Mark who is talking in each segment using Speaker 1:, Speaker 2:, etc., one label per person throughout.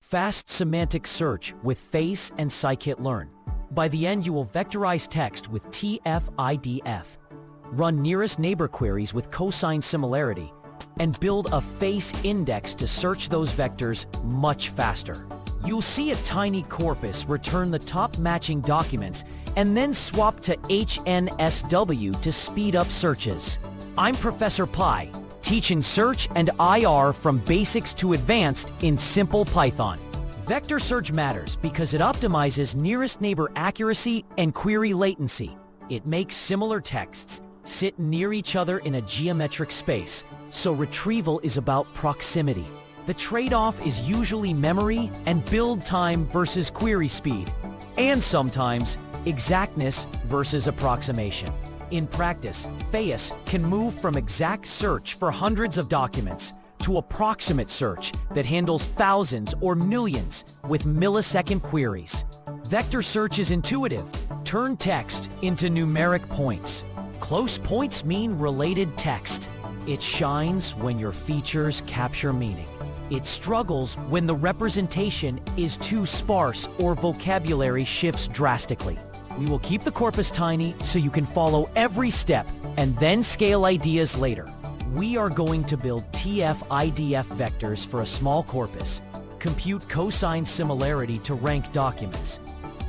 Speaker 1: Fast semantic search with FAISS and scikit-learn. By the end, you will vectorize text with TF-IDF, run nearest neighbor queries with cosine similarity, and build a FAISS index to search those vectors much faster. You'll see a tiny corpus return the top matching documents and then swap to HNSW to speed up searches. I'm Professor Pi, teaching search and IR from basics to advanced in simple Python. Vector search matters because it optimizes nearest neighbor accuracy and query latency. It makes similar texts sit near each other in a geometric space, so retrieval is about proximity. The trade-off is usually memory and build time versus query speed, and sometimes exactness versus approximation. In practice, FAISS can move from exact search for hundreds of documents to approximate search that handles thousands or millions with millisecond queries. Vector search is intuitive. Turn text into numeric points. Close points mean related text. It shines when your features capture meaning. It struggles when the representation is too sparse or vocabulary shifts drastically. We will keep the corpus tiny so you can follow every step and then scale ideas later. We are going to build TF-IDF vectors for a small corpus, compute cosine similarity to rank documents,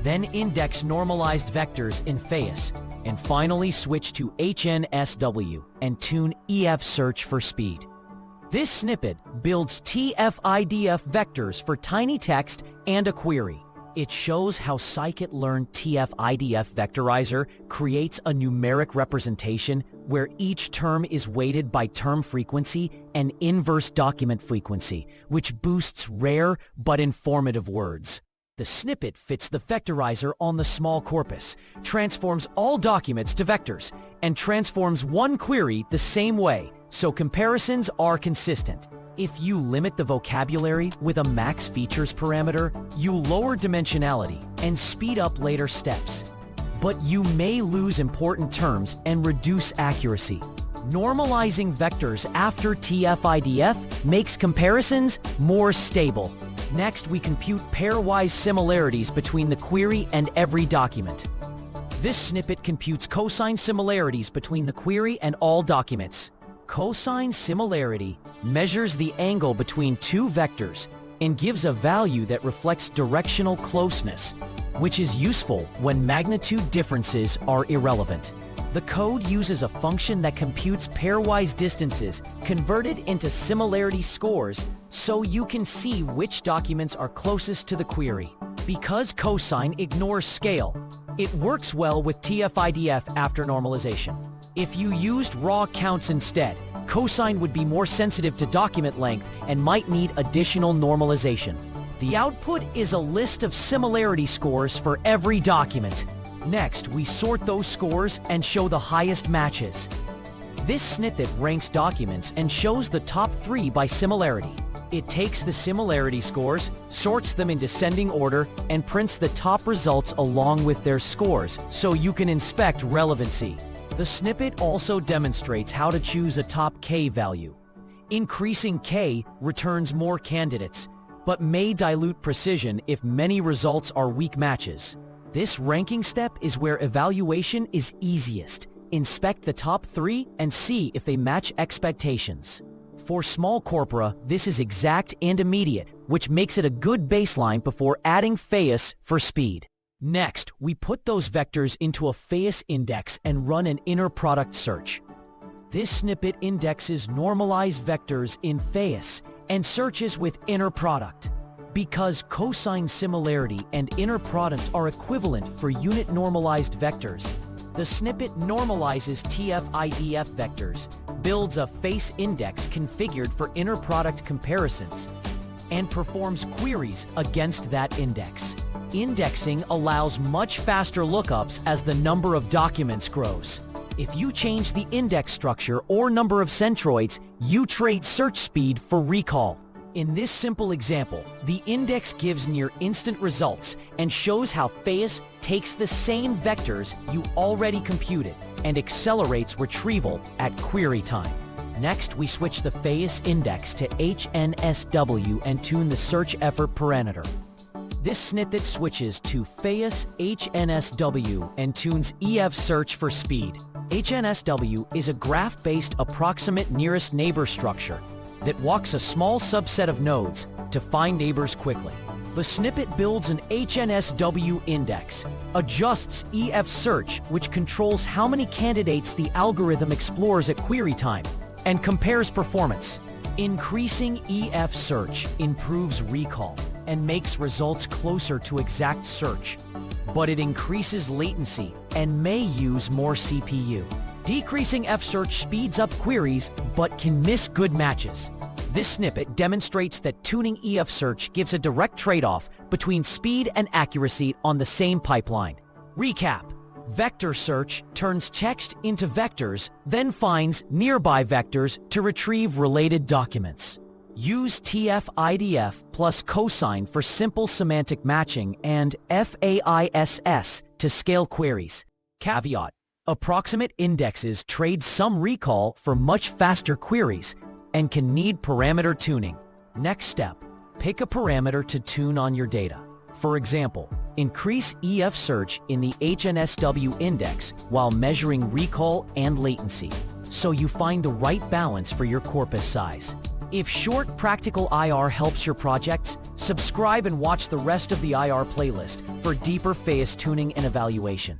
Speaker 1: then index normalized vectors in FAISS, and finally switch to HNSW and tune EF search for speed. This snippet builds TF-IDF vectors for tiny text and a query. It shows how scikit-learn TF-IDF vectorizer creates a numeric representation where each term is weighted by term frequency and inverse document frequency, which boosts rare but informative words. The snippet fits the vectorizer on the small corpus, transforms all documents to vectors, and transforms one query the same way, so comparisons are consistent. If you limit the vocabulary with a max features parameter, you lower dimensionality and speed up later steps. But you may lose important terms and reduce accuracy. Normalizing vectors after TF-IDF makes comparisons more stable. Next, we compute pairwise similarities between the query and every document. This snippet computes cosine similarities between the query and all documents. Cosine similarity measures the angle between two vectors and gives a value that reflects directional closeness, which is useful when magnitude differences are irrelevant. The code uses a function that computes pairwise distances converted into similarity scores so you can see which documents are closest to the query. Because cosine ignores scale, it works well with TF-IDF after normalization. If you used raw counts instead, cosine would be more sensitive to document length and might need additional normalization. The output is a list of similarity scores for every document. Next, we sort those scores and show the highest matches. This snippet ranks documents and shows the top 3 by similarity. It takes the similarity scores, sorts them in descending order, and prints the top results along with their scores so you can inspect relevancy. The snippet also demonstrates how to choose a top K value. Increasing K returns more candidates, but may dilute precision if many results are weak matches. This ranking step is where evaluation is easiest. Inspect the top 3 and see if they match expectations. For small corpora, this is exact and immediate, which makes it a good baseline before adding FAISS for speed. Next, we put those vectors into a FAISS index and run an inner product search. This snippet indexes normalized vectors in FAISS and searches with inner product. Because cosine similarity and inner product are equivalent for unit normalized vectors, the snippet normalizes TF-IDF vectors, builds a FAISS index configured for inner product comparisons, and performs queries against that index. Indexing allows much faster lookups as the number of documents grows. If you change the index structure or number of centroids, you trade search speed for recall. In this simple example, the index gives near instant results and shows how FAISS takes the same vectors you already computed and accelerates retrieval at query time. Next, we switch the FAISS index to HNSW and tune the search effort parameter. This snippet switches to FAISS HNSW and tunes EF search for speed. HNSW is a graph-based approximate nearest neighbor structure that walks a small subset of nodes to find neighbors quickly. The snippet builds an HNSW index, adjusts EF search, which controls how many candidates the algorithm explores at query time, and compares performance. Increasing EF search improves recall and makes results closer to exact search, but it increases latency and may use more CPU. Decreasing F search speeds up queries but can miss good matches. This snippet demonstrates that tuning EF search gives a direct trade-off between speed and accuracy on the same pipeline. Recap: vector search turns text into vectors, then finds nearby vectors to retrieve related documents. Use TF-IDF plus cosine for simple semantic matching and FAISS to scale queries. Caveat: approximate indexes trade some recall for much faster queries and can need parameter tuning. Next step: pick a parameter to tune on your data. For example, increase EF search in the HNSW index while measuring recall and latency, so you find the right balance for your corpus size. If short, practical IR helps your projects, subscribe and watch the rest of the IR playlist for deeper FAISS tuning and evaluation.